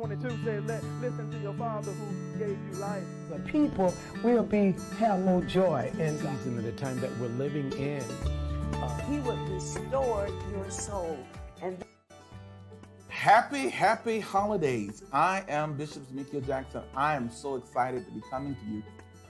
22 says, listen to your father who gave you life. The people will have more joy in God. Season at the time that we're living in. He would restore your soul. And Happy holidays. I am Bishop Zemekiel Jackson. I am so excited to be coming to you.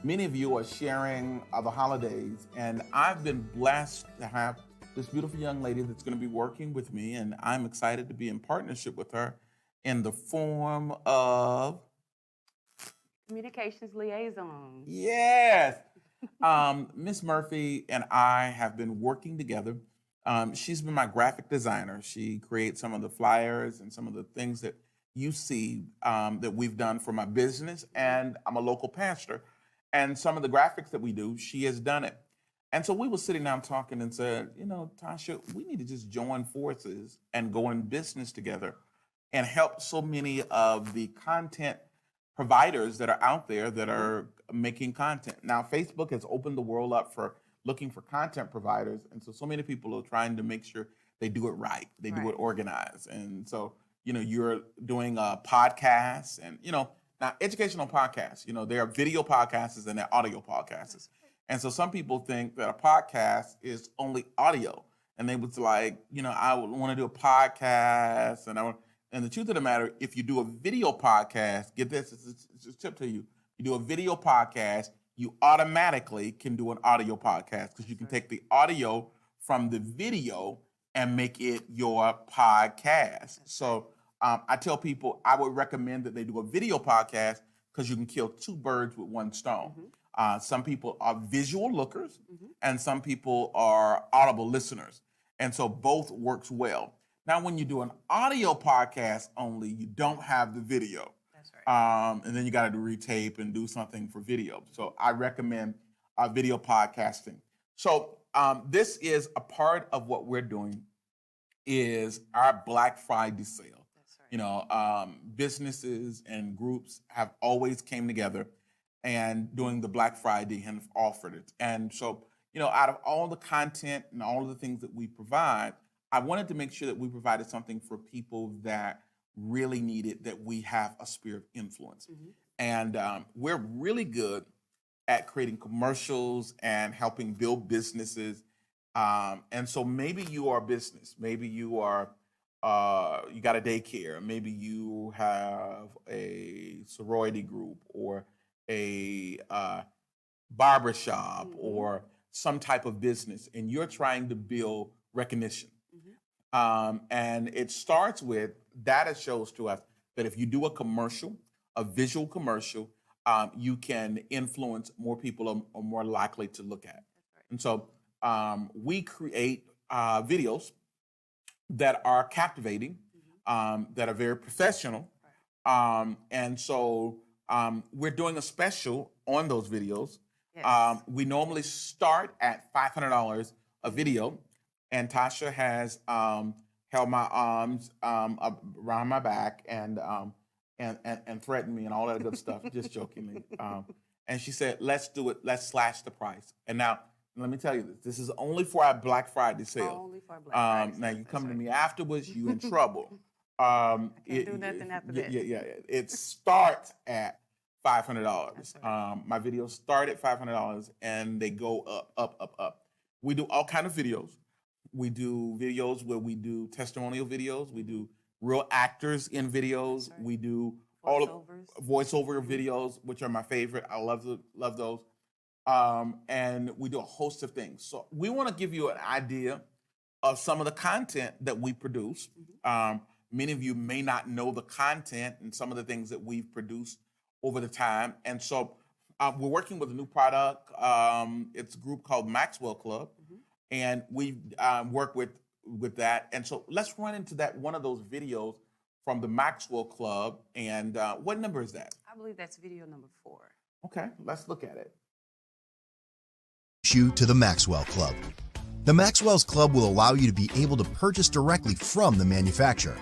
Many of you are sharing the holidays, and I've been blessed to have this beautiful young lady that's going to be working with me, and I'm excited to be in partnership with her in the form of communications liaison. Yes. Miss Murphy and I have been working together. She's been my graphic designer. She creates some of the flyers and some of the things that you see that we've done for my business, and I'm a local pastor. And some of the graphics that we do, she has done it. And so we were sitting down talking and said, you know, Tasha, we need to just join forces and go in business together and help so many of the content providers that are out there that are making content. Now, Facebook has opened the world up for looking for content providers. And so many people are trying to make sure they do it right. They do it organized. And so, you know, you're doing podcasts and, you know, now educational podcasts, you know, there are video podcasts and there are audio podcasts. And so some people think that a podcast is only audio. And they was like, you know, I would want to do a podcast. And the truth of the matter, if you do a video podcast, get this, it's a tip to you. You do a video podcast, you automatically can do an audio podcast because you can take the audio from the video and make it your podcast. So I tell people I would recommend that they do a video podcast because you can kill two birds with one stone. Some people are visual lookers and some people are audible listeners. And so both works well. Now, when you do an audio podcast only, you don't have the video. That's right. And then you got to retape and do something for video. So I recommend video podcasting. So this is a part of what we're doing is our Black Friday sale. That's right. You know, businesses and groups have always came together and doing the Black Friday and have offered it. And so, you know, out of all the content and all of the things that we provide, I wanted to make sure that we provided something for people that really need it, that we have a sphere of influence. And we're really good at creating commercials and helping build businesses. And so maybe you are a business, maybe you are, you got a daycare, maybe you have a sorority group or a barbershop or some type of business, and you're trying to build recognition. And it starts with data shows to us that if you do a commercial, a visual commercial, you can influence more people are more likely to look at. And so we create videos that are captivating, that are very professional. And so we're doing a special on those videos. Yes. We normally start at $500 a video. And Tasha has held my arms around my back and threatened me and all that good stuff, just jokingly. And she said, "Let's do it. Let's slash the price." And now, let me tell you this: this is only for our Black Friday sale. Only for Black Friday. Now, you come to me afterwards, you in trouble. Can't do nothing after that. Yeah. It starts at $500. My videos start at $500, and they go up. We do all kind of videos. We do videos where we do testimonial videos. We do real actors in videos. Right. We do all of voiceover Mm-hmm. videos, which are my favorite. I love those. And we do a host of things. So we want to give you an idea of some of the content that we produce. Many of you may not know the content and some of the things that we've produced over the time. And so we're working with a new product. It's a group called Maxwell Club. And we work with that. And so let's run into that one of those videos from the Maxwell Club. And what number is that? I believe that's video number 4. Okay, let's look at it. You to the Maxwell Club. The Maxwell's Club will allow you to be able to purchase directly from the manufacturer.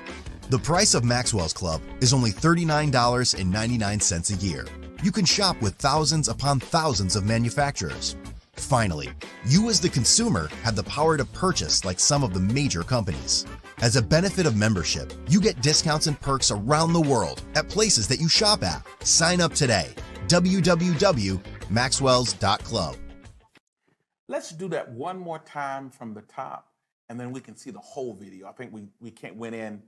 The price of Maxwell's Club is only $39.99 a year. You can shop with thousands upon thousands of manufacturers. Finally, you as the consumer have the power to purchase like some of the major companies. As a benefit of membership, you get discounts and perks around the world at places that you shop at. Sign up today. www.maxwells.club. Let's do that one more time from the top, and then we can see the whole video. I think we can't went in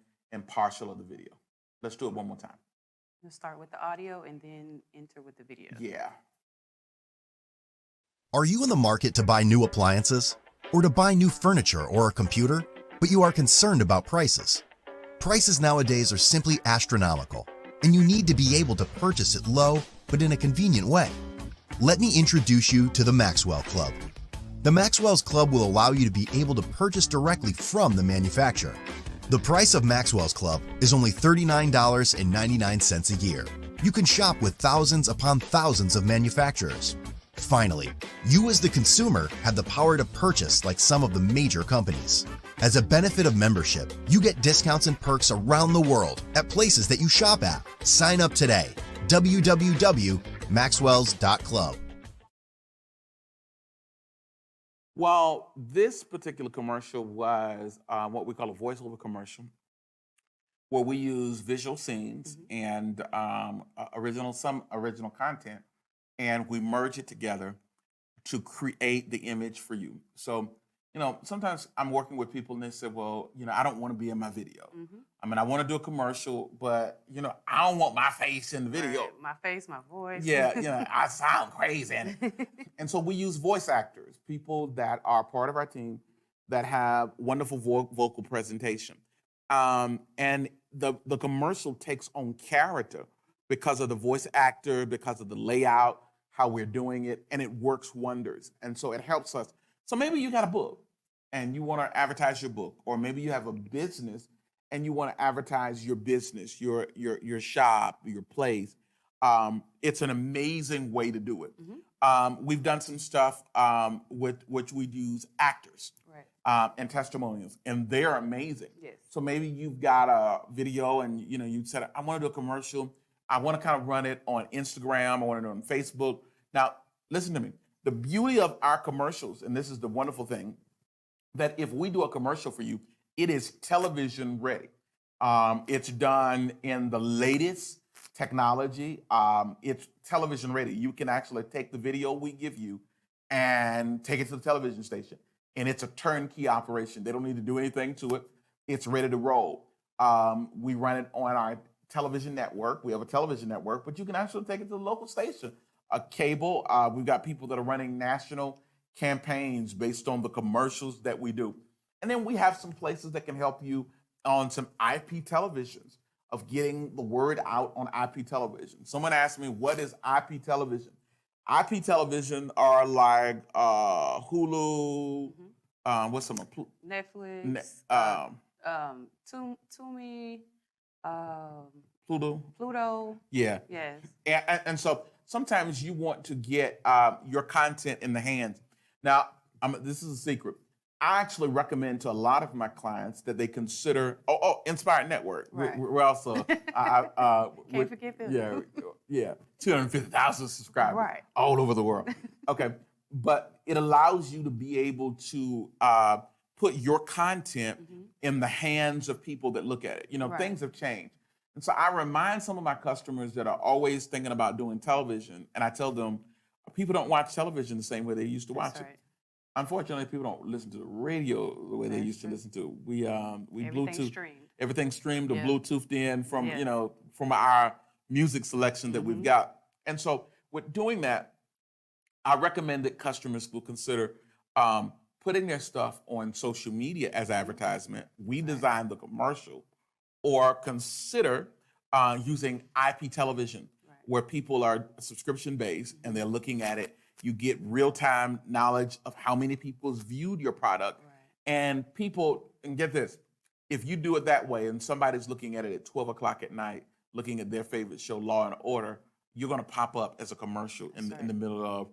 partial of the video. Let's do it one more time. We'll start with the audio and then enter with the video. Yeah. Are you in the market to buy new appliances or to buy new furniture or a computer, but you are concerned about prices? Prices nowadays are simply astronomical, and you need to be able to purchase it low, but in a convenient way. Let me introduce you to the Maxwell Club. The Maxwell's Club will allow you to be able to purchase directly from the manufacturer. The price of Maxwell's Club is only $39.99 a year. You can shop with thousands upon thousands of manufacturers. Finally, you as the consumer have the power to purchase like some of the major companies. As a benefit of membership, you get discounts and perks around the world at places that you shop at. Sign up today. www.maxwells.club. Well, this particular commercial was what we call a voiceover commercial, where we use visual scenes and some original content, and we merge it together to create the image for you. So, sometimes I'm working with people and they say, well, I don't want to be in my video. I mean, I want to do a commercial, but, I don't want my face in the video. Right. My face, my voice. Yeah, I sound crazy in it. And so we use voice actors, people that are part of our team that have wonderful vocal presentation. And the commercial takes on character because of the voice actor, because of the layout, how we're doing it, and it works wonders. And so it helps us. So maybe you got a book and you want to advertise your book, or maybe you have a business and you want to advertise your business, your shop, your place. It's an amazing way to do it. We've done some stuff with which we use actors and testimonials, and they're amazing. Yes. So maybe you've got a video and you said, I want to do a commercial. I want to kind of run it on Instagram. I want to do it on Facebook. Now, listen to me. The beauty of our commercials, and this is the wonderful thing, that if we do a commercial for you, it is television ready. It's done in the latest technology. It's television ready. You can actually take the video we give you and take it to the television station, and it's a turnkey operation. They don't need to do anything to it. It's ready to roll. We run it on our television network. We have a television network, but you can actually take it to the local station. A cable, we've got people that are running national campaigns based on the commercials that we do. And then we have some places that can help you on some IP televisions of getting the word out on IP television. Someone asked me, what is IP television? IP television are like Hulu, what's some? Netflix, Tumi, Pluto. Yeah. Yes. And so sometimes you want to get your content in the hands. Now, this is a secret. I actually recommend to a lot of my clients that they consider, Inspired Network. Right. We're also, Can't forget them. Yeah, 250,000 subscribers Right. all over the world. Okay, but it allows you to be able to put your content in the hands of people that look at it. Right. Things have changed. And so I remind some of my customers that are always thinking about doing television, and I tell them, people don't watch television the same way they used to watch That's it. right. Unfortunately, people don't listen to the radio the way they That's used to true. listen to it. We Everything's Bluetooth streamed. everything's streamed or Yeah. Bluetoothed in from Yeah. from our music selection that we've got. And so with doing that, I recommend that customers will consider putting their stuff on social media as advertisement. We design the commercial, or consider using IP television, where people are subscription based and they're looking at it. You get real-time knowledge of how many people's viewed your product. And people, and get this, if you do it that way and somebody's looking at it at 12 o'clock at night, looking at their favorite show, Law and Order, you're gonna pop up as a commercial in the middle of,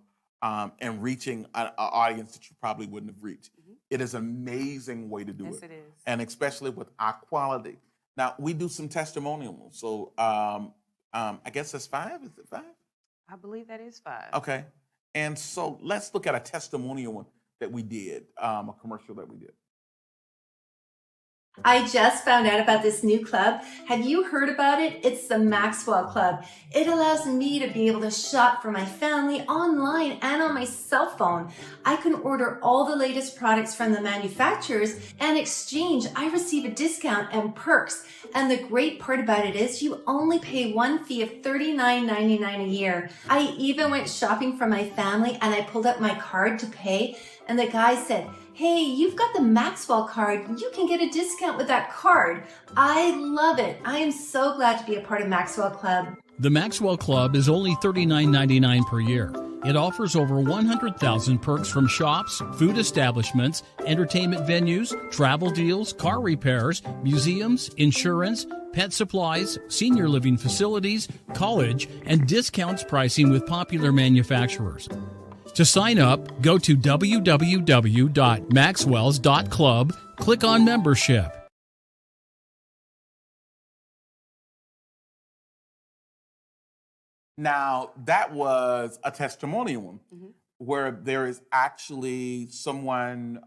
and reaching an audience that you probably wouldn't have reached. It is an amazing way to do Yes, it. it is. And especially with our quality. Now, we do some testimonials. So I guess that's 5, is it 5? I believe that is 5. Okay. And so let's look at a testimonial one that we did, a commercial that we did. I just found out about this new club. Have you heard about it? It's the Maxwell Club. It allows me to be able to shop for my family online and on my cell phone. I can order all the latest products from the manufacturers and exchange. I receive a discount and perks. And the great part about it is you only pay one fee of $39.99 a year. I even went shopping for my family and I pulled up my card to pay, and the guy said, "Hey, you've got the Maxwell card. You can get a discount with that card." I love it. I am so glad to be a part of Maxwell Club. The Maxwell Club is only $39.99 per year. It offers over 100,000 perks from shops, food establishments, entertainment venues, travel deals, car repairs, museums, insurance, pet supplies, senior living facilities, college, and discounts pricing with popular manufacturers. To sign up, go to www.maxwells.club, click on membership. Now, that was a testimonial where there is actually someone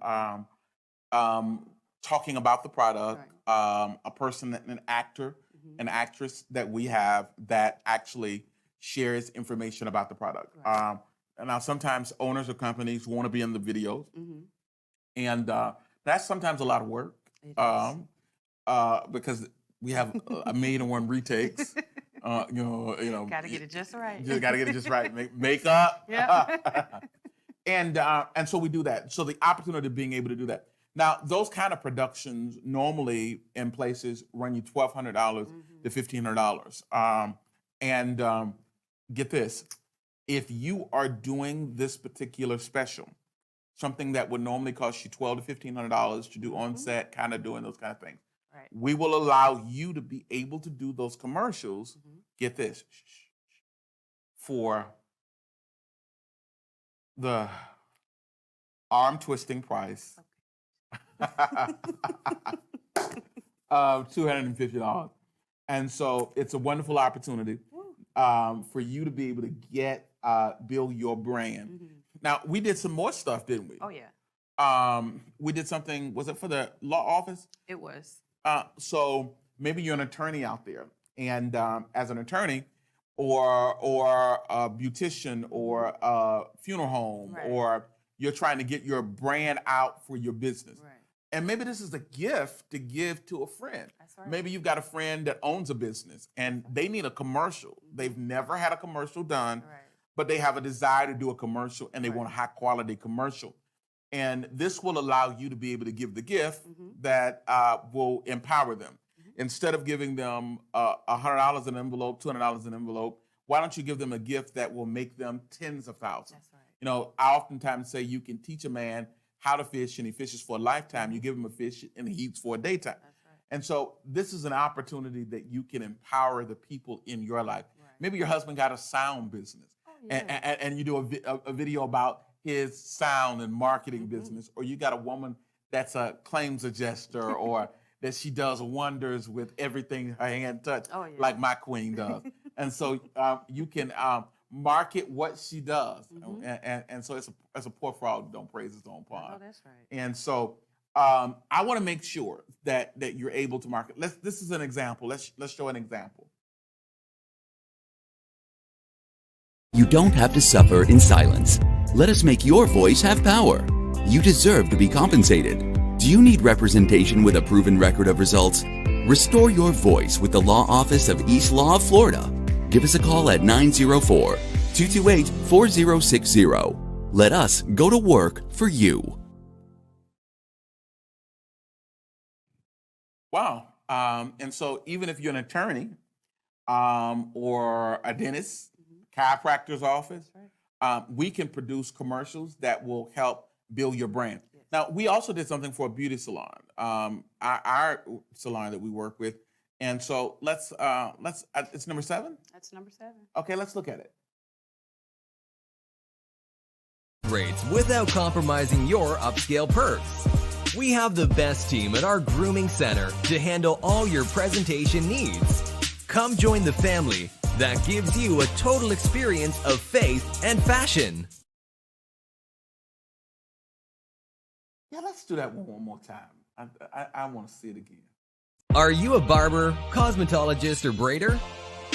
talking about the product, a person, an actor, an actress that we have that actually shares information about the product. And now sometimes owners of companies want to be in the videos, and that's sometimes a lot of work because we have 1,000,001 retakes. You know, Got to get it just right. You got to get it just right. Makeup, and so we do that. So the opportunity of being able to do that. Now, those kind of productions normally in places run you $1,200 to $1,500, and get this. If you are doing this particular special, something that would normally cost you $1,200 to $1,500 to do on set, kind of doing those kind of things, Right. we will allow you to be able to do those commercials. Get this, for the arm twisting price of $250, and so it's a wonderful opportunity for you to be able to get build your brand. Now, we did some more stuff, didn't we? Oh, yeah. We did something, was it for the law office? It was. So maybe you're an attorney out there, and as an attorney or a beautician or a funeral home, Right. or you're trying to get your brand out for your business. Right. And maybe this is a gift to give to a friend. That's right. Maybe you've got a friend that owns a business and they need a commercial. They've never had a commercial done, Right. but they have a desire to do a commercial and they Right. want a high quality commercial. And this will allow you to be able to give the gift that will empower them. Instead of giving them $100 in an envelope, $200 in an envelope, why don't you give them a gift that will make them tens of thousands? That's right. You know, I oftentimes say you can teach a man how to fish and he fishes for a lifetime. You give him a fish and he eats for a daytime. That's right. And so this is an opportunity that you can empower the people in your life. Right. Maybe your husband got a sound business, Oh, yeah. and you do a video about his sound and marketing business, or you got a woman that's a claims adjuster, or that she does wonders with everything her hand touches, Oh, yeah. like my queen does. And so you can market what she does, and so it's a poor frog don't praise his own pond. Oh, that's right. And so I want to make sure that you're able to market. This is an example. Let's show an example. You don't have to suffer in silence. Let us make your voice have power. You deserve to be compensated. Do you need representation with a proven record of results? Restore your voice with the Law Office of East Law of Florida. Give us a call at 904-228-4060. Let us go to work for you. Wow. And so even if you're an attorney or a dentist, chiropractor's office, we can produce commercials that will help build your brand. Yes. Now, we also did something for a beauty salon, our salon that we work with. And so let's it's number 7? That's number 7. Okay, let's look at it. Rates without compromising your upscale perks. We have the best team at our grooming center to handle all your presentation needs. Come join the family that gives you a total experience of faith and fashion. Yeah, let's do that one more time. I want to see it again. Are you a barber, cosmetologist, or braider?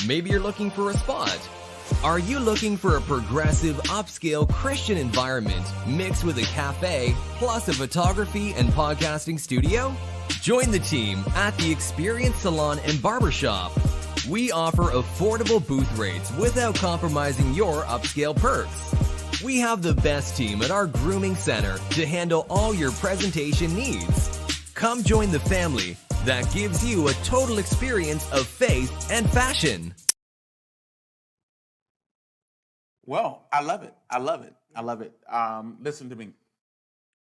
Maybe you're looking for a spot. Are you looking for a progressive, upscale Christian environment mixed with a cafe, plus a photography and podcasting studio? Join the team at the Experience Salon and Barbershop. We offer affordable booth rates without compromising your upscale perks. We have the best team at our grooming center to handle all your presentation needs. Come join the family that gives you a total experience of faith and fashion. Well, I love it. I love it. I love it. Listen to me.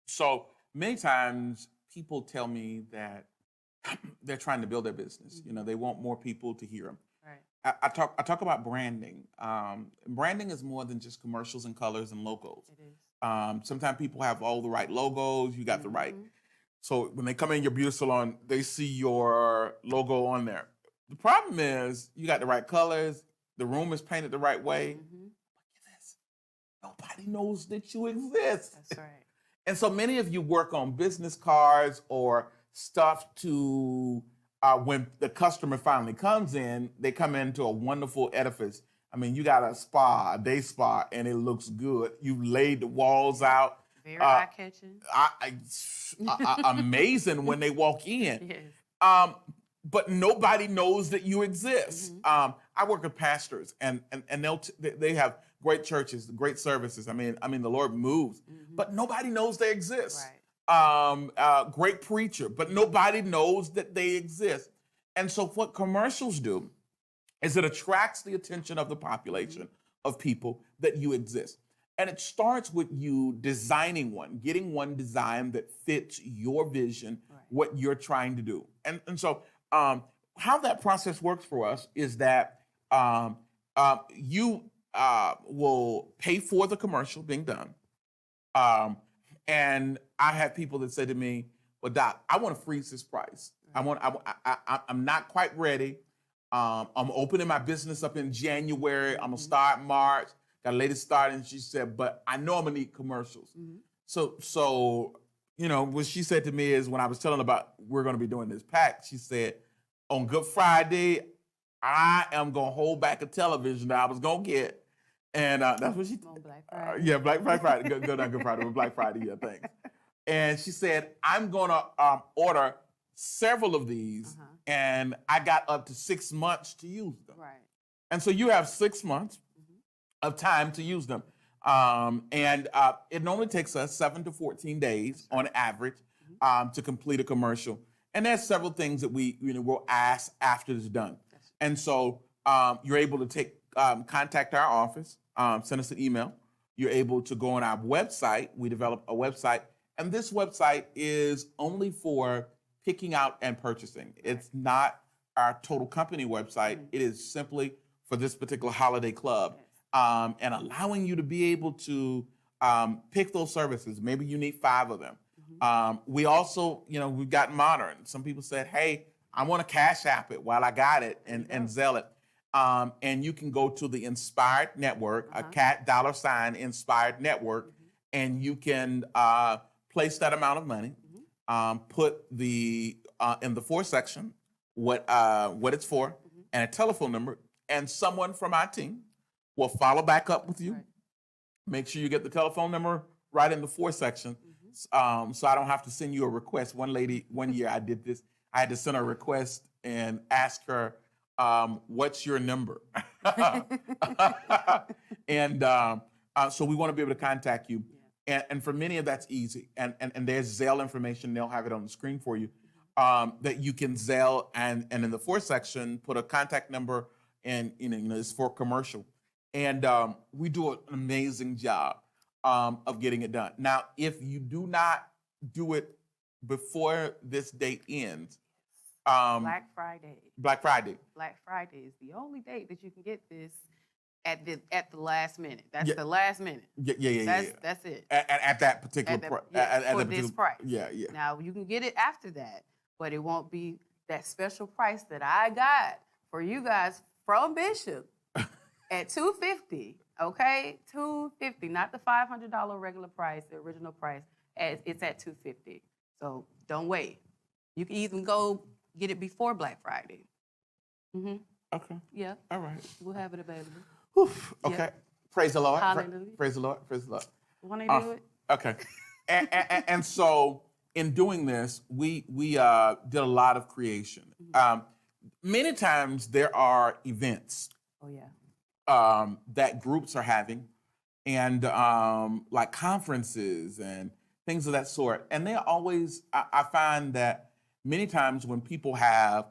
So many times people tell me that they're trying to build their business. You know, they want more people to hear them. Right. I talk about branding. Branding is more than just commercials and colors and logos. It is. Sometimes people have all the right logos. You got the right. So when they come in your beauty salon, they see your logo on there. The problem is you got the right colors. The room is painted the right way. Nobody knows that you exist. That's right. And so many of you work on business cards or stuff to, when the customer finally comes in, they come into a wonderful edifice. I mean, you got a spa, a day spa, and it looks good. You laid the walls out. Very eye-catching. Amazing when they walk in. Yes. But nobody knows that you exist. I work with pastors, and they have great churches, great services. I mean, the Lord moves, but nobody knows they exist. Right. Great preacher, but nobody knows that they exist. And so what commercials do is it attracts the attention of the population of people that you exist. And it starts with you designing one, getting one design that fits your vision, what you're trying to do. And so how that process works for us is that you will pay for the commercial being done. And I have people that say to me, well, Doc, I want to freeze this price. I'm not quite ready. I'm opening my business up in January. I'm gonna start March. Got a lady starting, she said, but I know I'm gonna need commercials. So, you know, what she said to me is when I was telling her about we're gonna be doing this pack, she said, on Good Friday, I am gonna hold back a television that I was gonna get. And that's what she On Black Friday. yeah, Black Friday. Good on Good Friday. Black Friday, yeah, thanks. And she said, I'm gonna order several of these, and I got up to 6 months to use them. Right. And so you have 6 months of time to use them. And it normally takes us 7 to 14 days on average to complete a commercial. And there's several things that we'll ask after it's done. And so you're able to contact our office, send us an email. You're able to go on our website. We develop a website, and this website is only for picking out and purchasing. It's not our total company website. It is simply for this particular holiday club, and allowing you to be able to pick those services. Maybe you need 5 of them. We also, we've gotten modern. Some people said, hey, I want to Cash App it while I got it and Zelle it. And you can go to the Inspired Network, a $, Inspired Network, and you can place that amount of money, put in the for section what it's for, and a telephone number, and someone from our team will follow back up with you. Right. Make sure you get the telephone number right in the for section, so I don't have to send you a request. One lady, one year I did this. I had to send her a request and ask her, what's your number? And so we want to be able to contact you. And for many of that's easy. And there's Zelle information. They'll have it on the screen for you that you can Zelle and in the for section, put a contact number and, it's for commercial. And we do an amazing job of getting it done. Now, if you do not do it before this date ends, Black Friday. Black Friday. Black Friday is the only date that you can get this at the last minute. That's the last minute. That's it. At that particular price. For this price. Yeah. Now you can get it after that, but it won't be that special price that I got for you guys from Bishop at $250. Okay, $250, not the $500 regular price, the original price. It's at $250. So don't wait. You can even go get it before Black Friday. Mm-hmm. Okay. Yeah. All right. We'll have it available. Whew. Okay. Yeah. Praise the Lord. Hallelujah. Praise the Lord. Praise the Lord. Want to do it? Okay. and so in doing this, we did a lot of creation. Many times there are events Oh, yeah. that groups are having, and like conferences and things of that sort. And they always, I find that many times when people have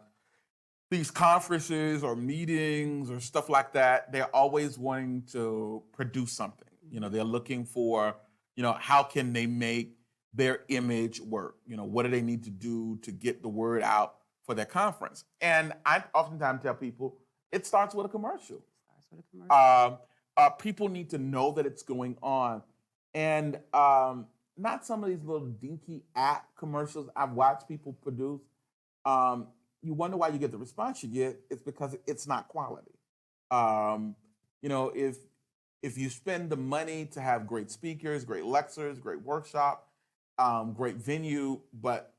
these conferences or meetings or stuff like that, they're always wanting to produce something. You know, they're looking for, you know, how can they make their image work? You know, what do they need to do to get the word out for their conference? And I oftentimes tell people, it starts with a commercial. People need to know that it's going on. And not some of these little dinky app commercials I've watched people produce. You wonder why you get the response you get. It's because it's not quality. You know, if you spend the money to have great speakers, great lectures, great workshop, great venue, but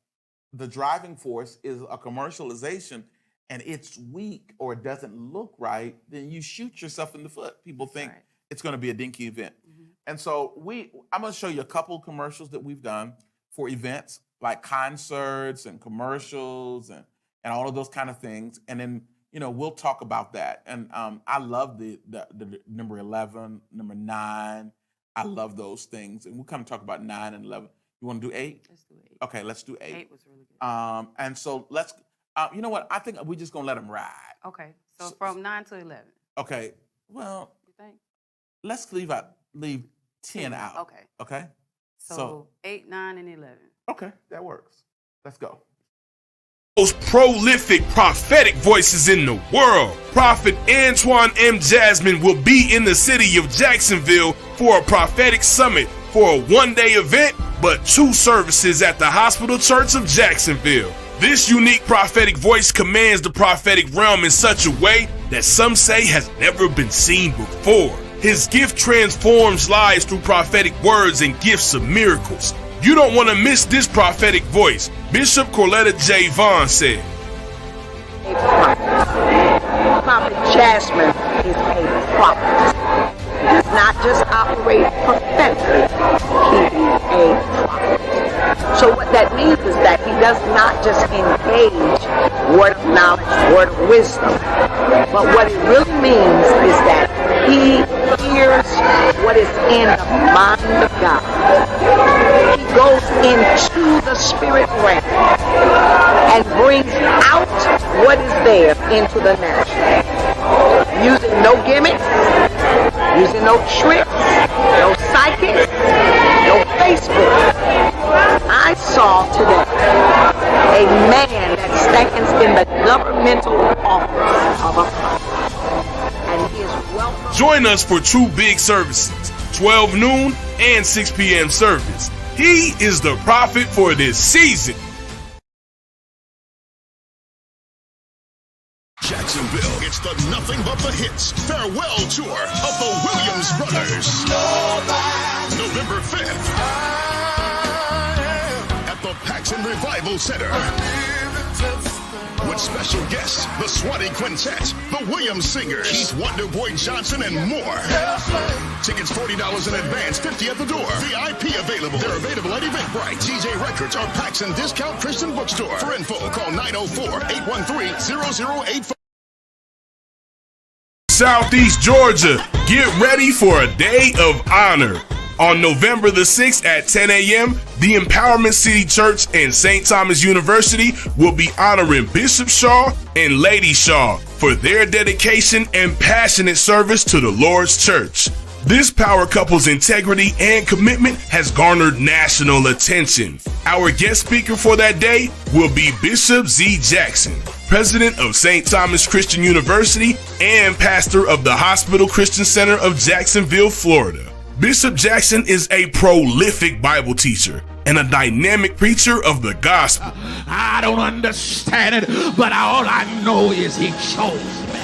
the driving force is a commercialization and it's weak or it doesn't look right, then you shoot yourself in the foot. People think it's going to be a dinky event. And so I'm going to show you a couple commercials that we've done for events like concerts and commercials and all of those kind of things. And then, you know, we'll talk about that. And I love the number 11, number 9. I love those things. And we'll kind of talk about 9 and 11. You want to do 8? Let's do 8. Okay, let's do 8. 8 was really good. And so let's, you know what? I think we're just going to let them ride. Okay. So from 9 to 11. Okay. Well, You think? let's leave 10 out. Okay. Okay? So 8, 9, and 11. Okay, that works. Let's go. Most prolific prophetic voices in the world. Prophet Antoine M. Jasmine will be in the city of Jacksonville for a prophetic summit for a one-day event, but 2 services at the Hospital Church of Jacksonville. This unique prophetic voice commands the prophetic realm in such a way that some say has never been seen before. His gift transforms lives through prophetic words and gifts of miracles. You don't want to miss this prophetic voice, Bishop Corletta J. Vaughn said. Prophet Jasmine is a prophet. He does not just operate prophetically, he is a prophet. So what that means is that he does not just engage word of knowledge, word of wisdom, but what it really means is that he hears what is in the mind of God. He goes into the spirit realm and brings out what is there into the natural. Using no gimmicks, using no tricks, no psychics, no Facebook. I saw today a man that stands in the governmental office of a prophet, and he is welcome. Join us for 2 big services, 12 noon and 6 p.m. service. He is the prophet for this season. Jacksonville, it's the Nothing But the Hits farewell tour of the Williams Brothers. November 5th at the Paxson Revival Center. With special guests, the Swanee Quintet, the Williams Singers, Keith Wonderboy Johnson, and more. Tickets $40 in advance, $50 at the door. VIP available. They're available at Eventbrite, TJ Records, or Paxson Discount Christian Bookstore. For info, call 904-813-0085. Southeast Georgia, get ready for a day of honor. On November the 6th at 10 a.m., the Empowerment City Church and St. Thomas University will be honoring Bishop Shaw and Lady Shaw for their dedication and passionate service to the Lord's church. This power couple's integrity and commitment has garnered national attention. Our guest speaker for that day will be Bishop Z. Jackson, president of St. Thomas Christian University and pastor of the Hospital Christian Center of Jacksonville, Florida. Bishop Jackson is a prolific Bible teacher and a dynamic preacher of the gospel. I don't understand it, but all I know is he chose me.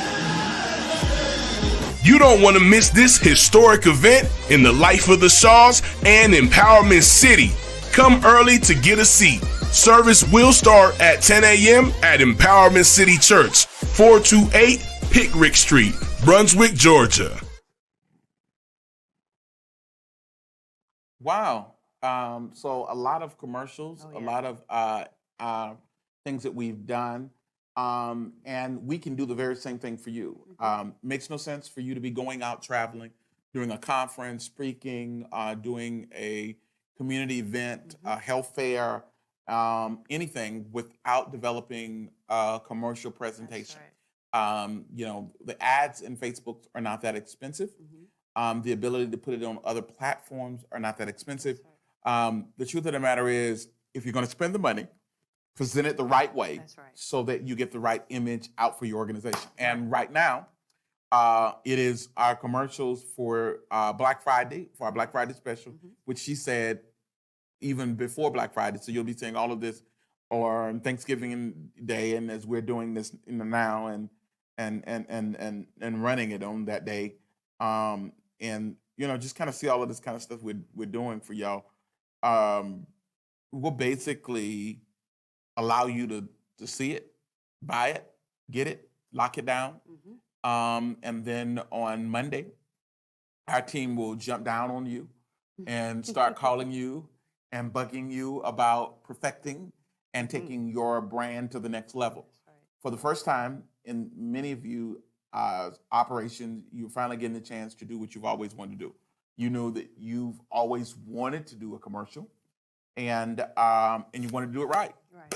You don't want to miss this historic event in the life of the Shaws and Empowerment City. Come early to get a seat. Service will start at 10 a.m. at Empowerment City Church, 428 Pickrick Street, Brunswick, Georgia. Wow. So a lot of commercials, a lot of things that we've done. And we can do the very same thing for you. Makes no sense for you to be going out traveling, doing a conference, speaking, doing a community event, a health fair, anything without developing a commercial presentation. You know, the ads in Facebook are not that expensive. The ability to put it on other platforms are not that expensive. The truth of the matter is, if you're going to spend the money, present it the right way so that you get the right image out for your organization. And right now, it is our commercials for Black Friday, for our Black Friday special, which she said even before Black Friday. So you'll be seeing all of this on Thanksgiving Day, and as we're doing this in the now and running it on that day. And you know, just kind of see all of this kind of stuff we're doing for y'all. We'll basically allow you to see it, buy it, get it, lock it down. And then on Monday, our team will jump down on you and start calling you and bugging you about perfecting and taking your brand to the next level. For the first time in many of you operations, you're finally getting the chance to do what you've always wanted to do. You know that you've always wanted to do a commercial, and you want to do it right.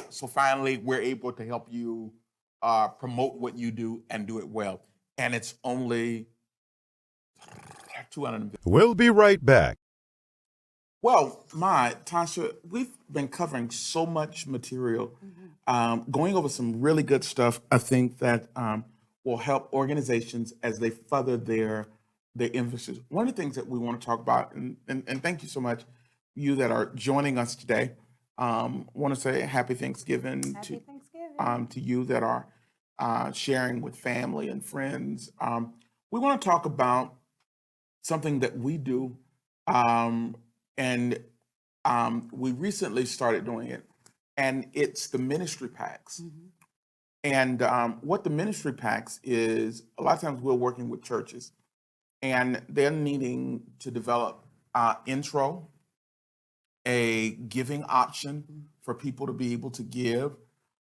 So finally, we're able to help you promote what you do and do it well. And it's only $250. We'll be right back. Well, Tasha, we've been covering so much material, going over some really good stuff. I think that will help organizations as they further their emphasis. One of the things that we want to talk about, and thank you so much, you that are joining us today. Want to say happy Thanksgiving to you that are sharing with family and friends. We want to talk about something that we do, and we recently started doing it, and it's the ministry packs. And what the ministry packs is, a lot of times we're working with churches, and they're needing to develop intro, a giving option for people to be able to give.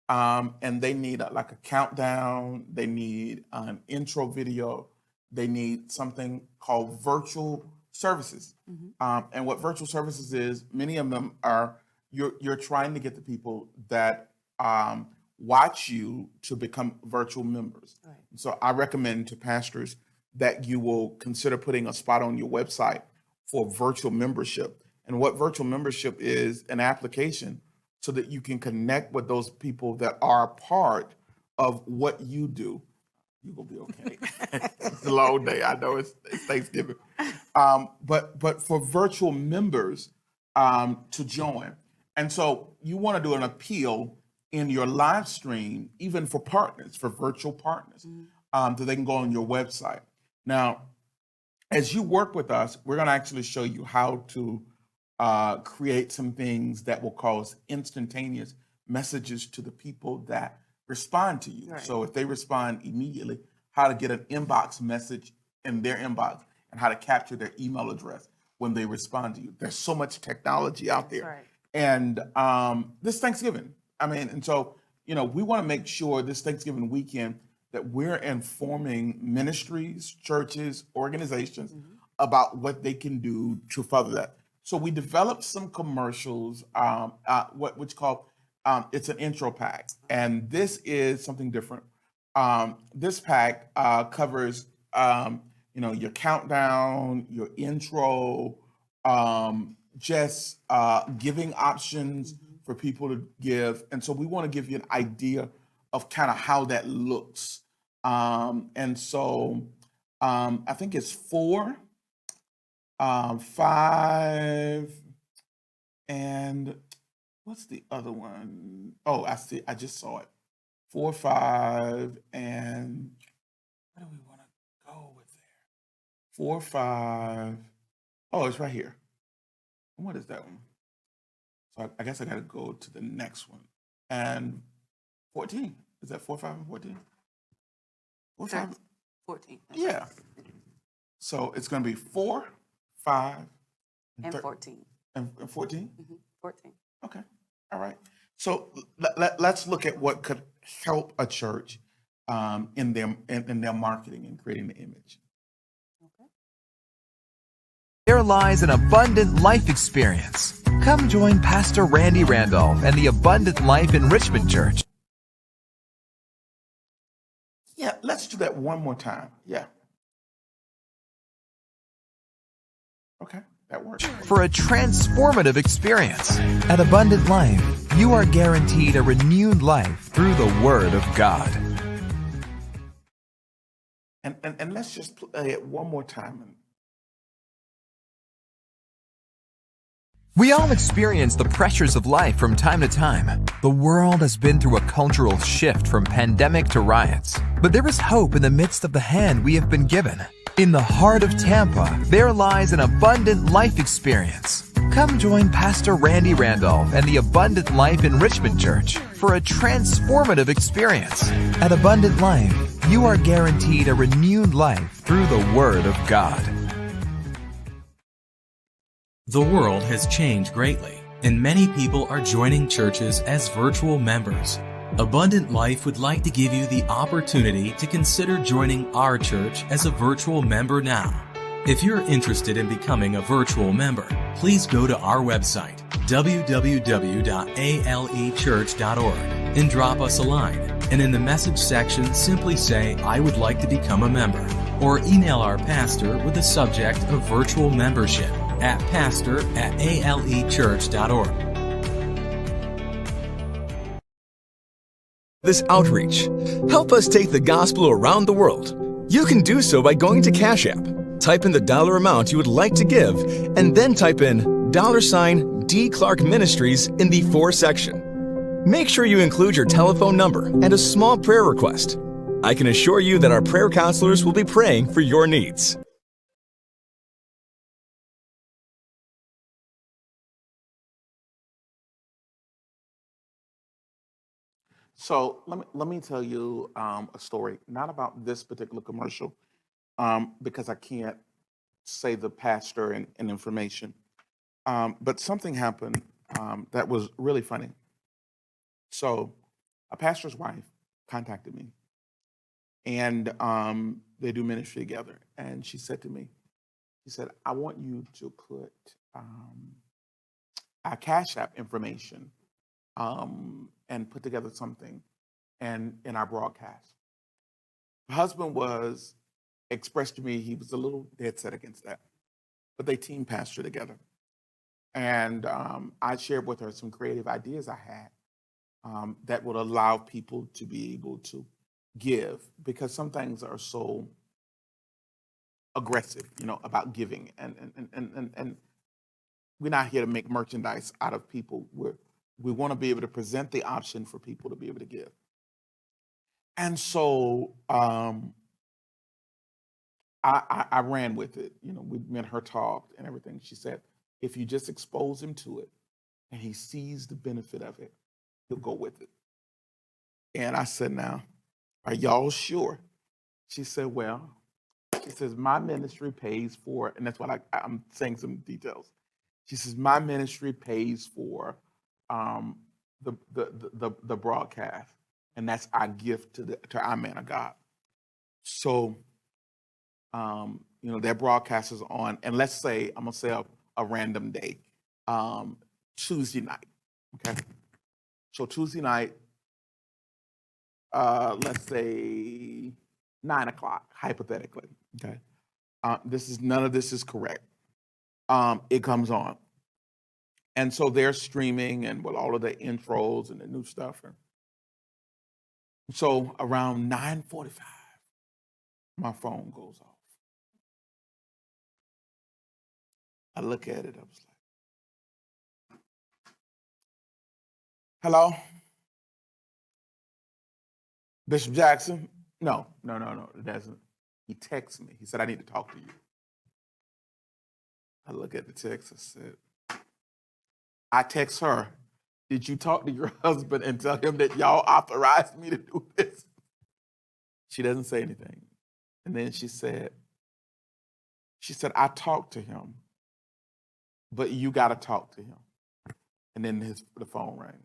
And they need like a countdown, they need an intro video, they need something called virtual services. And what virtual services is, many of them are, you're trying to get the people that watch you to become virtual members. So I recommend to pastors that you will consider putting a spot on your website for virtual membership. And what virtual membership is, an application so that you can connect with those people that are a part of what you do. You will be okay. It's a long day. I know it's Thanksgiving. But for virtual members to join. And so you want to do an appeal in your live stream, even for partners, for virtual partners, so they can go on your website. Now, as you work with us, we're going to actually show you how to create some things that will cause instantaneous messages to the people that respond to you. So if they respond immediately, how to get an inbox message in their inbox and how to capture their email address when they respond to you. There's so much technology out there. And this Thanksgiving, and so, you know, we want to make sure this Thanksgiving weekend that we're informing ministries, churches, organizations about what they can do to further that. So we developed some commercials, what's called, it's an intro pack. And this is something different. This pack covers, your countdown, your intro, just giving options for people to give. And so we want to give you an idea of kind of how that looks. And so I think it's 4, 5, and what's the other one? Oh, I see. I just saw it. 4, 5, and where do we want to go with there? 4, 5. Oh, it's right here. What is that one? So I guess I got to go to the next one. And 14. Is that 4, 5, and 14? 4, 5? 14. Yeah. So it's going to be 4, 5, And 14. And 14? 14. Okay. All right. So let's look at what could help a church in their marketing and creating the image. There lies an abundant life experience. Come join Pastor Randy Randolph and the Abundant Life Enrichment Church. Yeah, let's do that one more time. Yeah. Okay, that works. For a transformative experience. At Abundant Life, you are guaranteed a renewed life through the Word of God. And let's just play it one more time. We all experience the pressures of life from time to time. The world has been through a cultural shift from pandemic to riots. But there is hope in the midst of the hand we have been given. In the heart of Tampa, there lies an abundant life experience. Come join Pastor Randy Randolph and the Abundant Life Enrichment Church for a transformative experience. At Abundant Life, you are guaranteed a renewed life through the Word of God. The world has changed greatly, and many people are joining churches as virtual members. Abundant Life would like to give you the opportunity to consider joining our church as a virtual member now. If you're interested in becoming a virtual member, please go to our website, www.alechurch.org, and drop us a line. And in the message section, simply say, "I would like to become a member," or email our pastor with the subject of virtual membership at pastor@alechurch.org. This outreach. Help us take the gospel around the world. You can do so by going to Cash App. Type in the dollar amount you would like to give, and then type in $D Clark Ministries in the For section. Make sure you include your telephone number and a small prayer request. I can assure you that our prayer counselors will be praying for your needs. So let me tell you a story, not about this particular commercial, because I can't say the pastor and information, but something happened that was really funny. So a pastor's wife contacted me, and they do ministry together. And she said to me, she said, "I want you to put our Cash App information and put together something and in our broadcast." Her husband was expressed to me he was a little dead set against that, but they team pastor together. And I shared with her some creative ideas I had that would allow people to be able to give, because some things are so aggressive, about giving, and we're not here to make merchandise out of people. We want to be able to present the option for people to be able to give. And so I ran with it. We met her talked and everything. She said, if you just expose him to it and he sees the benefit of it, he'll go with it. And I said, now, are y'all sure? She said, well, she says, my ministry pays for, and that's what I'm saying some details. She says, my ministry pays for the broadcast, and that's our gift to our man of God. So, their broadcast is on, and let's say, I'm gonna say a random day, Tuesday night, okay? So Tuesday night, let's say 9 o'clock, hypothetically, okay? None of this is correct. It comes on. And so they're streaming and with all of the intros and the new stuff. So around 9:45, my phone goes off. I look at it, I was like, hello? Bishop Jackson? No, it doesn't. He texts me. He said, I need to talk to you. I look at the text, I said, I text her, did you talk to your husband and tell him that y'all authorized me to do this? She doesn't say anything. And then she said, I talked to him, but you got to talk to him. And then the phone rang.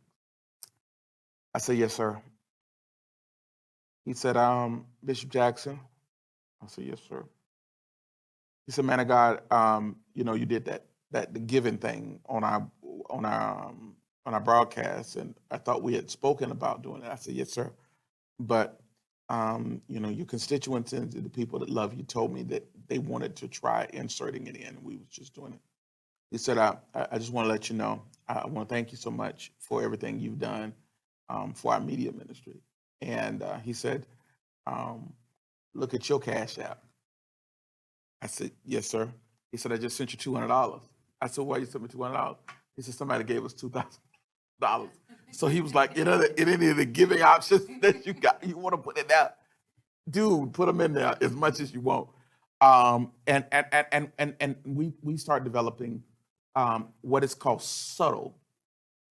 I said, yes, sir. He said, Bishop Jackson. I said, yes, sir. He said, man of God, you did the giving thing on our broadcast, and I thought we had spoken about doing it. I said, yes, sir. But your constituents and the people that love you told me that they wanted to try inserting it in, and we was just doing it. He said, I just want to let you know, I want to thank you so much for everything you've done for our media ministry. And he said, look at your Cash App. I said, yes, sir. He said, I just sent you $200. I said, why you sent me $200? He said, somebody gave us $2,000. So he was like, in any of the giving options that you got, you want to put it down, dude, put them in there as much as you want. And we start developing what is called subtle,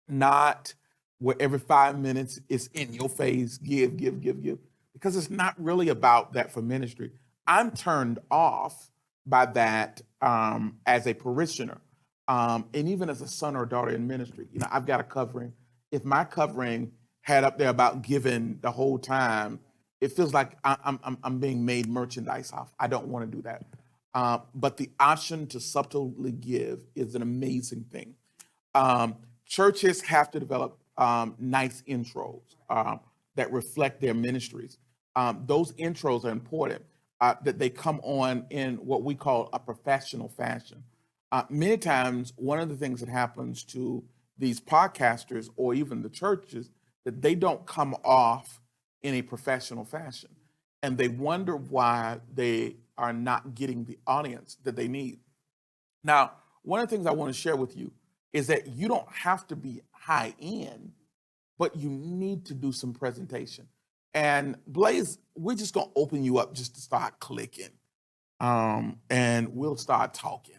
not where every 5 minutes it's in your face, give, because it's not really about that for ministry. I'm turned off by that as a parishioner, and even as a son or daughter in ministry. I've got a covering. If my covering had up there about giving the whole time, it feels like I'm being made merchandise off. I don't want to do that. But the option to subtly give is an amazing thing. Churches have to develop nice intros that reflect their ministries. Those intros are important, that they come on in what we call a professional fashion. Many times, one of the things that happens to these podcasters or even the churches, that they don't come off in a professional fashion. And they wonder why they are not getting the audience that they need. Now, one of the things I want to share with you is that you don't have to be high end, but you need to do some presentation. And Blaze, we're just going to open you up just to start clicking. And we'll start talking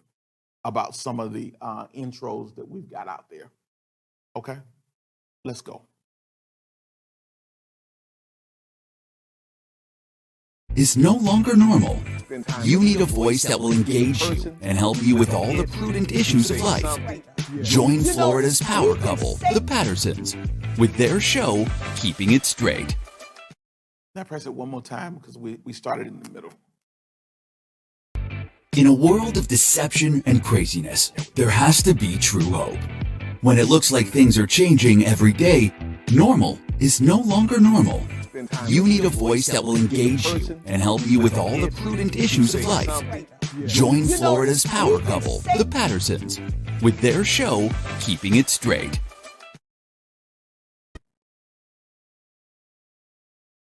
about some of the intros that we've got out there. Okay, let's go. Is no longer normal. You need a voice that will engage you and help you with all the prudent issues of life. Join Florida's power couple, the Pattersons, with their show, Keeping It Straight. Now press it one more time because we started in the middle. In a world of deception and craziness, there has to be true hope. When it looks like things are changing every day, normal is no longer normal. You need a voice that will engage you and help you with all the prudent issues of life. Join Florida's power couple, the Pattersons, with their show, Keeping It Straight.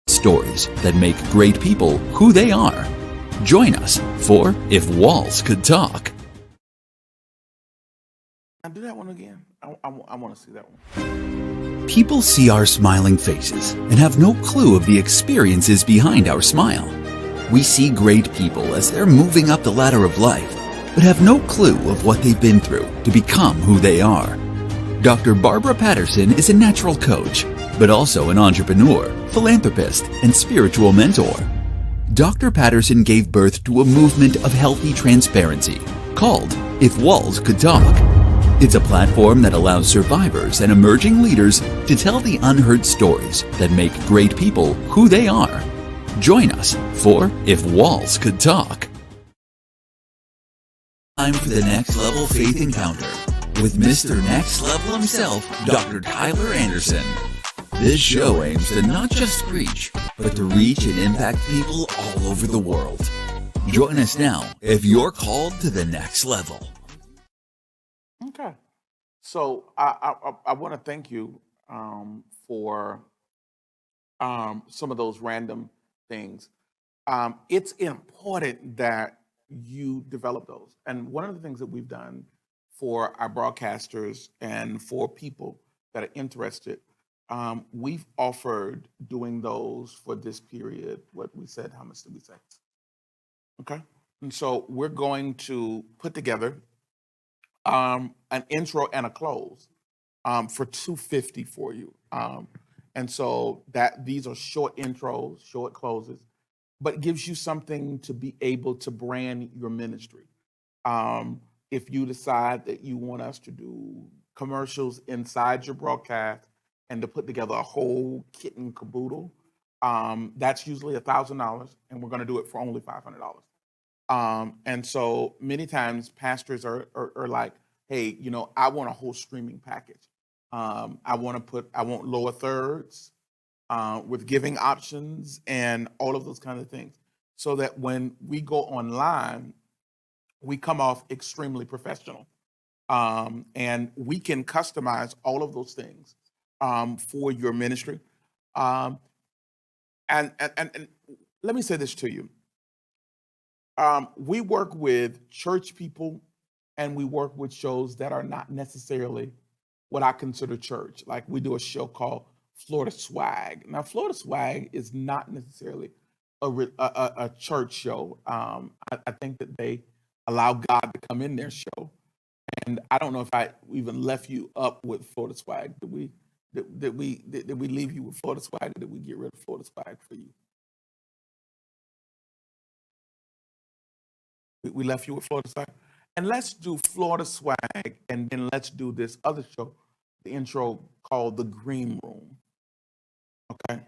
Stories that make great people who they are. Join us for If Walls Could Talk. Now do that one again. I want to see that one. People see our smiling faces and have no clue of the experiences behind our smile. We see great people as they're moving up the ladder of life, but have no clue of what they've been through to become who they are. Dr. Barbara Patterson is a natural coach, but also an entrepreneur, philanthropist, and spiritual mentor. Dr. Patterson gave birth to a movement of healthy transparency called If Walls Could Talk. It's a platform that allows survivors and emerging leaders to tell the unheard stories that make great people who they are. Join us for If Walls Could Talk. Time for the Next Level Faith Encounter with Mr. Next Level himself, Dr. Tyler Anderson. This show aims to not just preach, but to reach and impact people all over the world. Join us now if you're called to the next level. Okay. So I want to thank you for some of those random things. It's important that you develop those. And one of the things that we've done for our broadcasters and for people that are interested, we've offered doing those for this period. What we said, how much did we say? Okay. And so we're going to put together an intro and a close. for $250 for you. And so these are short intros, short closes, but it gives you something to be able to brand your ministry. If you decide that you want us to do commercials inside your broadcast and to put together a whole kit and caboodle, that's usually $1,000, and we're going to do it for only $500. And so many times pastors are like, hey, I want a whole streaming package. I want lower thirds with giving options and all of those kind of things, so that when we go online, we come off extremely professional. And we can customize all of those things for your ministry. And let me say this to you. We work with church people, and we work with shows that are not necessarily what I consider church. Like, we do a show called Florida Swag. Now, Florida Swag is not necessarily a church show. I think that they allow God to come in their show. And I don't know if I even left you up with Florida Swag. Did we leave you with Florida Swag, or did we get rid of Florida Swag for you? We left you with Florida Swag. And let's do Florida Swag, and then let's do this other show, the intro called The Green Room. Okay?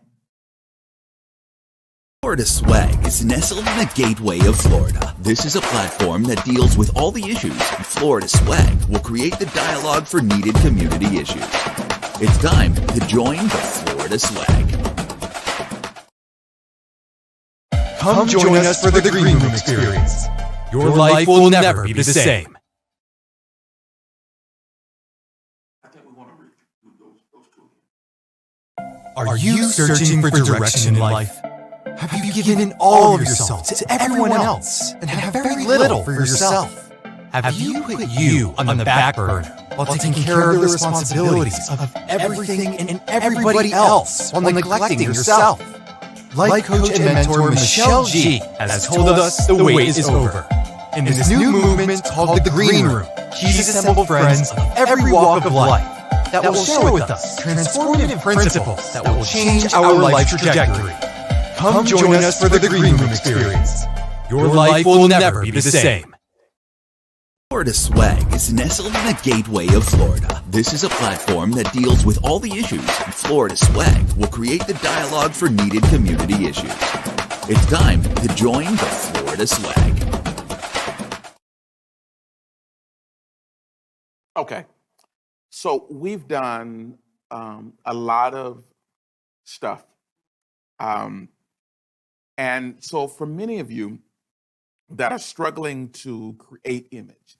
Florida Swag is nestled in the gateway of Florida. This is a platform that deals with all the issues. Florida Swag will create the dialogue for needed community issues. It's time to join the Florida Swag. Come join us for the Green Room experience. Your life will never be the same. Are you searching for direction in life? Have you given all of yourself to everyone else and have very little for yourself? Have you put you on the back burner while taking care of the responsibilities of everything and everybody else while neglecting yourself? Life coach and mentor Michelle G has told us the wait is over. In this new movement called the Green Room, she's assembled friends of every walk of life that will share with us transformative principles that will change our life trajectory. Come join us for the Green Room experience. Your life will never be the same. Florida Swag is nestled in the gateway of Florida. This is a platform that deals with all the issues. Florida Swag will create the dialogue for needed community issues. It's time to join the Florida Swag. Okay. So we've done a lot of stuff. And so for many of you that are struggling to create image,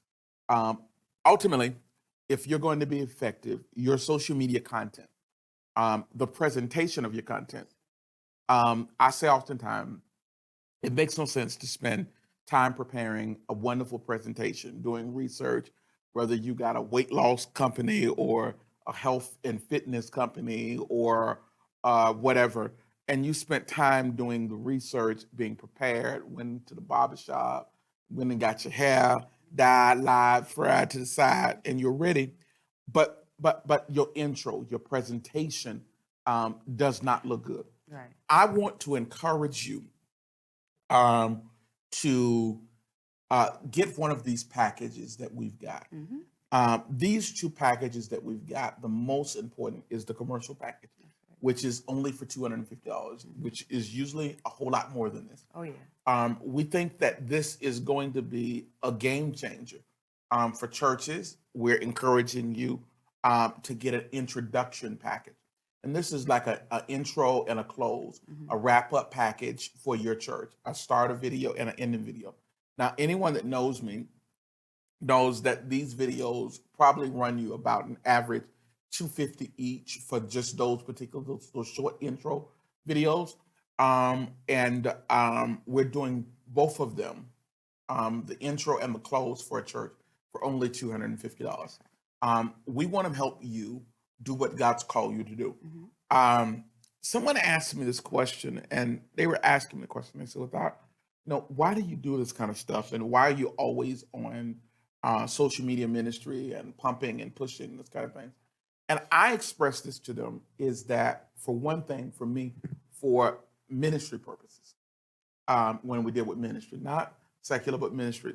ultimately, if you're going to be effective, your social media content, the presentation of your content, I say oftentimes, it makes no sense to spend time preparing a wonderful presentation, doing research, whether you got a weight loss company or a health and fitness company or whatever, and you spent time doing the research, being prepared, went to the barbershop, went and got your hair dyed, live, fried to the side, and you're ready. But your intro, your presentation does not look good. Right. I want to encourage you to get one of these packages that we've got. These two packages that we've got, the most important is the commercial package, which is only for $250, which is usually a whole lot more than this. Oh, yeah. We think that this is going to be a game changer for churches. We're encouraging you to get an introduction package. And this is like an intro and a close, a wrap-up package for your church, a starter video and an ending video. Now, anyone that knows me knows that these videos probably run you about an average $250 each for just those short intro videos. We're doing both of them, the intro and the close for a church, for only $250. We want to help you do what God's called you to do. Someone asked me this question, and they were asking me the question. They said, why do you do this kind of stuff? And why are you always on social media ministry and pumping and pushing this kind of thing? And I express this to them is that, for one thing, for me, for ministry purposes, when we deal with ministry, not secular, but ministry,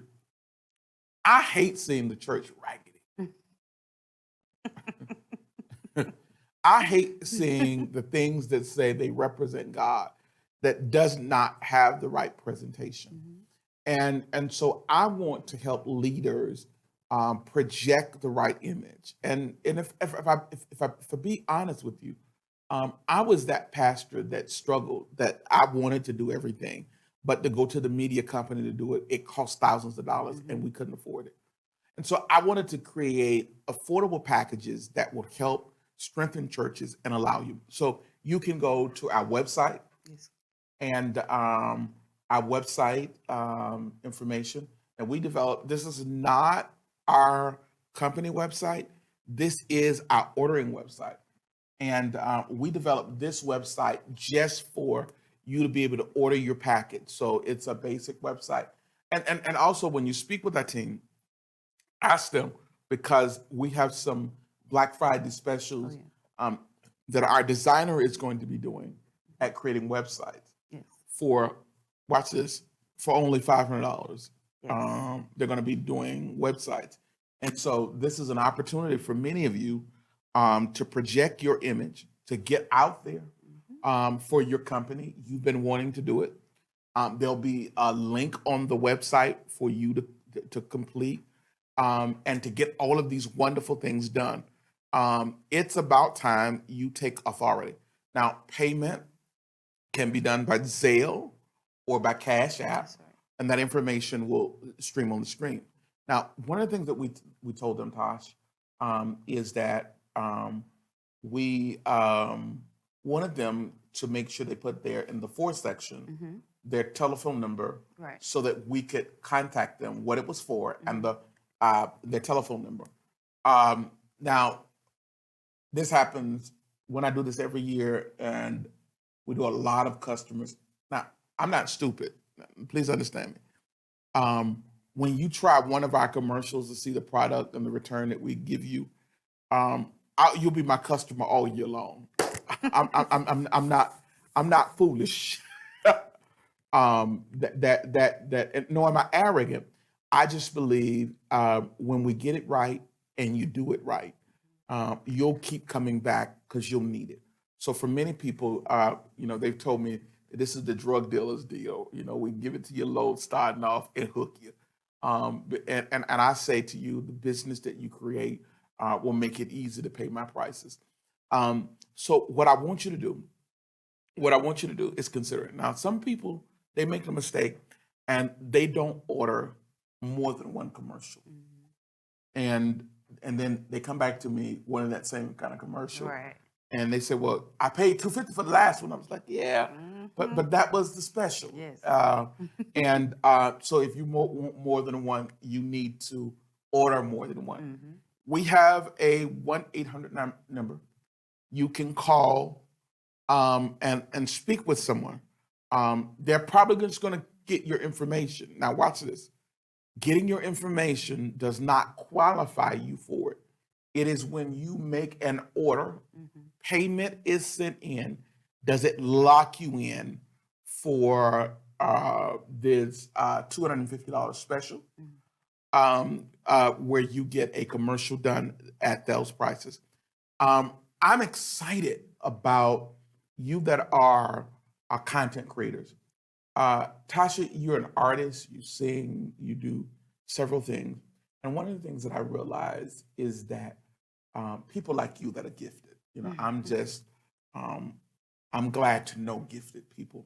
I hate seeing the church raggedy. I hate seeing the things that say they represent God that does not have the right presentation. And so I want to help leaders project the right image. And if I be honest with you, I was that pastor that struggled, that I wanted to do everything, but to go to the media company to do it, it cost thousands of dollars and we couldn't afford it. And so I wanted to create affordable packages that would help strengthen churches and allow you. So you can go to our website and our website information. And we developed, this is not our company website. This is our ordering website. And we developed this website just for you to be able to order your package. So it's a basic website. And also when you speak with our team, ask them, because we have some Black Friday specials that our designer is going to be doing at creating websites for, watch this, for only $500. They're going to be doing websites. And so this is an opportunity for many of you to project your image, to get out there for your company. You've been wanting to do it. There'll be a link on the website for you to complete and to get all of these wonderful things done. It's about time you take authority. Now, payment can be done by Zelle or by Cash App, and that information will stream on the screen. Now, one of the things that we told them, Tosh, is that we wanted them to make sure they put there in the for section their telephone number, so that we could contact them, what it was for, and their telephone number. Now, this happens when I do this every year, and we do a lot of customers. Now, I'm not stupid. Please understand me. When you try one of our commercials to see the product and the return that we give you, you'll be my customer all year long. I'm not foolish. Nor am I arrogant. I just believe when we get it right and you do it right, you'll keep coming back because you'll need it. So for many people, they've told me that this is the drug dealer's deal. We give it to you low starting off and hook you. And I say to you, the business that you create will make it easy to pay my prices. So what I want you to do is consider it. Now, some people, they make a mistake and they don't order more than one commercial. And then they come back to me wanting that same kind of commercial. Right. And they say, well, I paid $250 for the last one. I was like, yeah, but that was the special. Yes. So if you want more than one, you need to order more than one. We have a 1-800 number. You can call and speak with someone. They're probably just going to get your information. Now, watch this. Getting your information does not qualify you for it. It is when you make an order, payment is sent in, does it lock you in for this $250 special, where you get a commercial done at those prices. I'm excited about you that are content creators. Tasha, you're an artist, you sing, you do several things. And one of the things that I realize is that people like you that are gifted, I'm glad to know gifted people.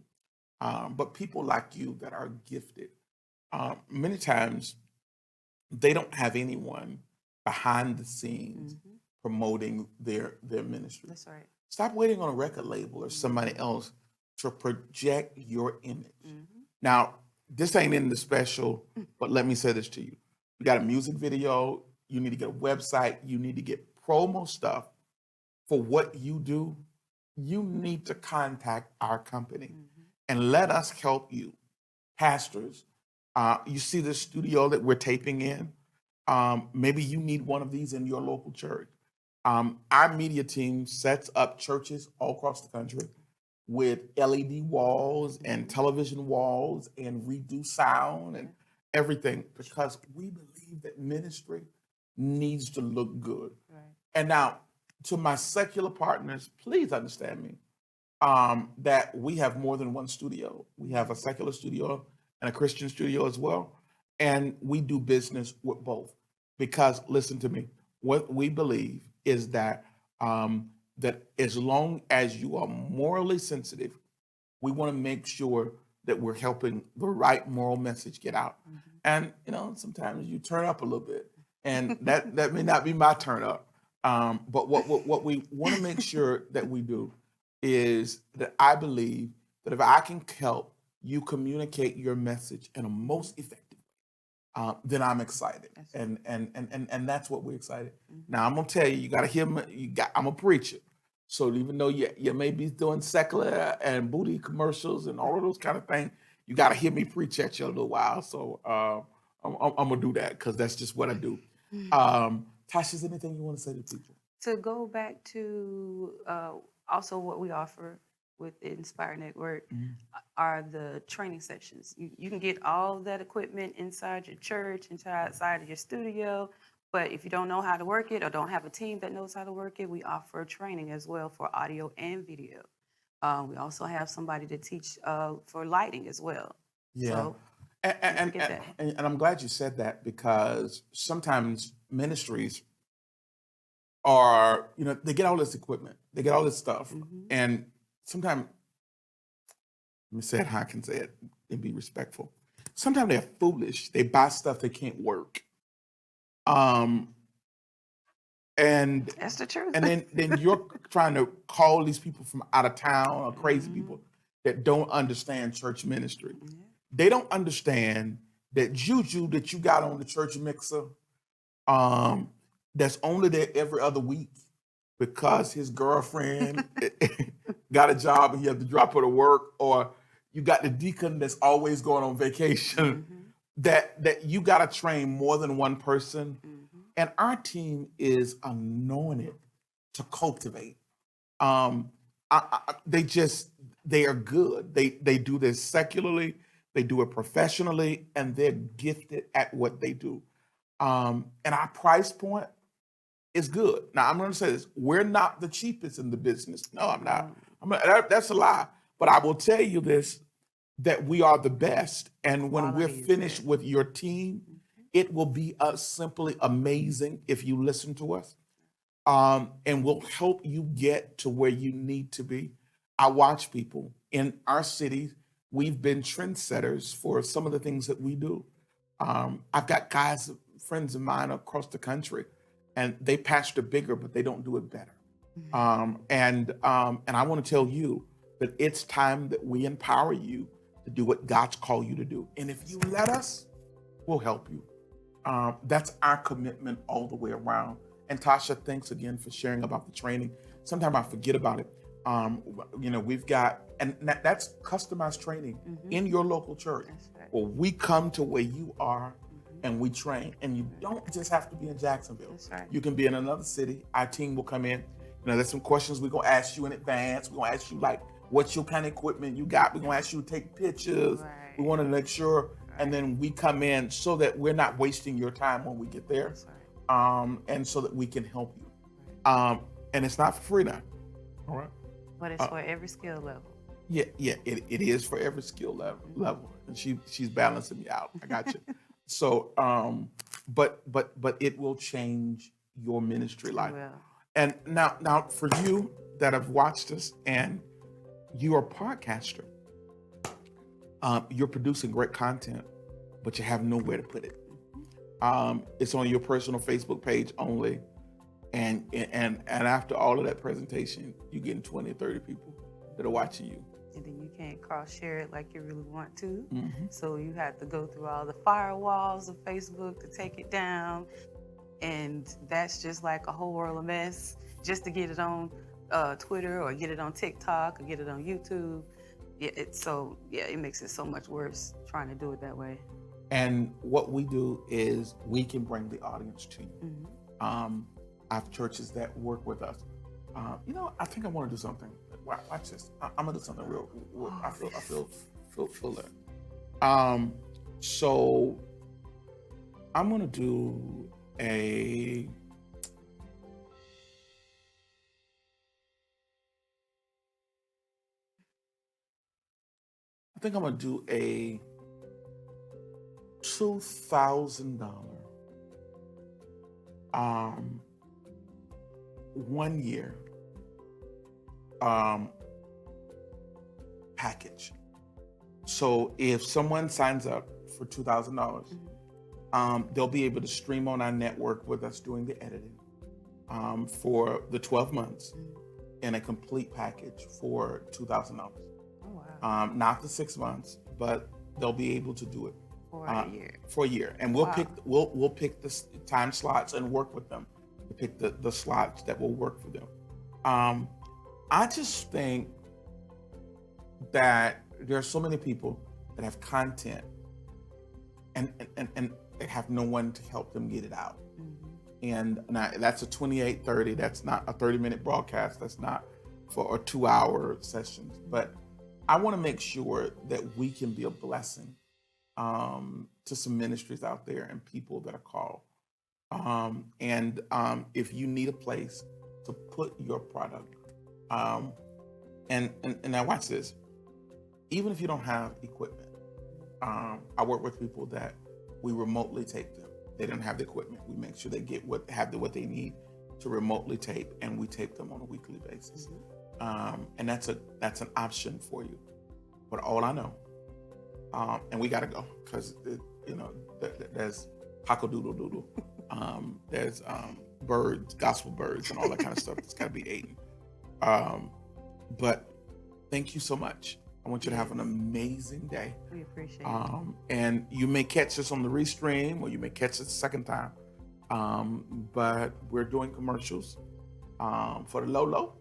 But people like you that are gifted, many times they don't have anyone behind the scenes promoting their ministry. That's right. Stop waiting on a record label or somebody else to project your image. Now, this ain't in the special, but let me say this to you. You got a music video, you need to get a website, you need to get promo stuff for what you do. You need to contact our company and let us help you. Pastors, you see this studio that we're taping in? Maybe you need one of these in your local church. Our media team sets up churches all across the country with LED walls and television walls and redo sound and everything, because we believe that ministry needs to look good. Right. And now, to my secular partners, please understand me, that we have more than one studio. We have a secular studio and a Christian studio as well. And we do business with both. Because, listen to me, what we believe is that that as long as you are morally sensitive, we want to make sure that we're helping the right moral message get out. And, sometimes you turn up a little bit, and that may not be my turn up. But what we want to make sure that we do is that I believe that if I can help you communicate your message in a most effective way, then I'm excited, and that's what we're excited. Now I'm gonna tell you, you gotta hear me. I'm a preacher, so even though you may be doing secular and booty commercials and all of those kind of things, you gotta hear me preach at you a little while. So I'm gonna do that because that's just what I do. Tasha, is there anything you want to say to people? To go back to also what we offer with the Inspire Network are the training sessions. You can get all that equipment inside your church, inside of your studio, but if you don't know how to work it or don't have a team that knows how to work it, we offer training as well for audio and video. We also have somebody to teach for lighting as well. Yeah. So, and I'm glad you said that, because sometimes ministries are, they get all this equipment, they get all this stuff, and sometimes, let me say it how I can say it and be respectful. Sometimes they're foolish. They buy stuff that can't work. And that's the truth. And then you're trying to call these people from out of town or crazy people that don't understand church ministry. They don't understand that juju that you got on the church mixer, that's only there every other week because his girlfriend got a job and he had to drop her to work, or you got the deacon that's always going on vacation, that you got to train more than one person. And our team is anointed to cultivate. They are good. They do this secularly, they do it professionally, and they're gifted at what they do. And our price point is good. Now, I'm going to say this. We're not the cheapest in the business. No, I'm not. That's a lie. But I will tell you this, that we are the best. And when we're finished with your team, it will be simply amazing if you listen to us. And we'll help you get to where you need to be. I watch people in our cities. We've been trendsetters for some of the things that we do. I've got guys, friends of mine across the country, and they pastor bigger, but they don't do it better. And I want to tell you that it's time that we empower you to do what God's called you to do. And if you let us, we'll help you. That's our commitment all the way around. And Tasha, thanks again for sharing about the training. Sometimes I forget about it. We've got, and that's customized training in your local church. Right. Well, we come to where you are and we train. And you don't just have to be in Jacksonville. That's right. You can be in another city. Our team will come in. There's some questions we're going to ask you in advance. We're going to ask you, like, what's your kind of equipment you got? We're going to ask you to take pictures. Right. We want to make sure. And then we come in so that we're not wasting your time when we get there. Right. And so that we can help you. Right. And it's not for free now. All right. But it's for every skill level. Yeah, it is for every skill level. And she's balancing me out. I got you. So, but it will change your ministry life. And now for you that have watched us and you're a podcaster, you're producing great content, but you have nowhere to put it. It's on your personal Facebook page only. And after all of that presentation, you're getting 20 or 30 people that are watching you. And then you can't cross-share it like you really want to. So you have to go through all the firewalls of Facebook to take it down. And that's just like a whole world of mess just to get it on Twitter or get it on TikTok or get it on YouTube. It makes it so much worse trying to do it that way. And what we do is we can bring the audience to you. I have churches that work with us. I think I want to do something. Watch this. I'm gonna do something real. I feel that. So I'm gonna do a. I think I'm gonna do a $2,000 1 year package. So if someone signs up for $2,000, they'll be able to stream on our network with us doing the editing for the 12 months in a complete package for $2,000. Oh, wow. Not the 6 months, but they'll be able to do it For a year. For a year, and we'll Wow. pick we'll pick the time slots and work with them to pick the slots that will work for them. I just think that there are so many people that have content and they have no one to help them get it out. And now that's a 28-30. That's not a 30-minute broadcast. That's not for a 2-hour session. But I want to make sure that we can be a blessing to some ministries out there and people that are called. If you need a place to put your product, and now watch this, even if you don't have equipment, I work with people that we remotely tape them. They don't have the equipment. We make sure they get what they need to remotely tape, and we tape them on a weekly basis. And that's an option for you. But all I know, and we got to go because there's cock-a-doodle-doodle. There's birds, gospel birds, and all that kind of stuff that's got to be eaten. But thank you so much. I want you to have an amazing day. We appreciate it. And you may catch us on the restream, or you may catch us a second time. But we're doing commercials for the low,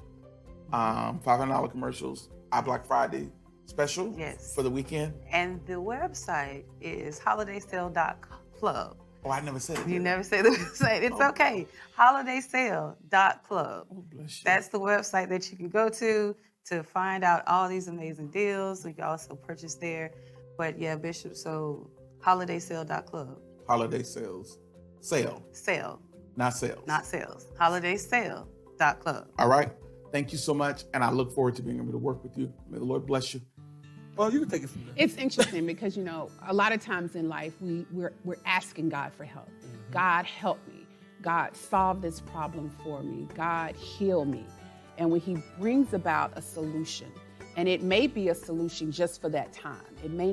$500 commercials, our Black Friday special for the weekend. And the website is holidaysale.club. Oh, I never said it. You never said the website. It's okay. Holidaysale.club. Oh, bless you. That's the website that you can go to find out all these amazing deals. You can also purchase there. But yeah, Bishop, so holidaysale.club. Holiday sales. Sale. Sale. Not sales. Not sales. Holidaysale.club. All right. Thank you so much. And I look forward to being able to work with you. May the Lord bless you. Well, you can take it from there. It's interesting because, a lot of times in life, we're asking God for help. God, help me. God, solve this problem for me. God, heal me. And when he brings about a solution, and it may be a solution just for that time, it may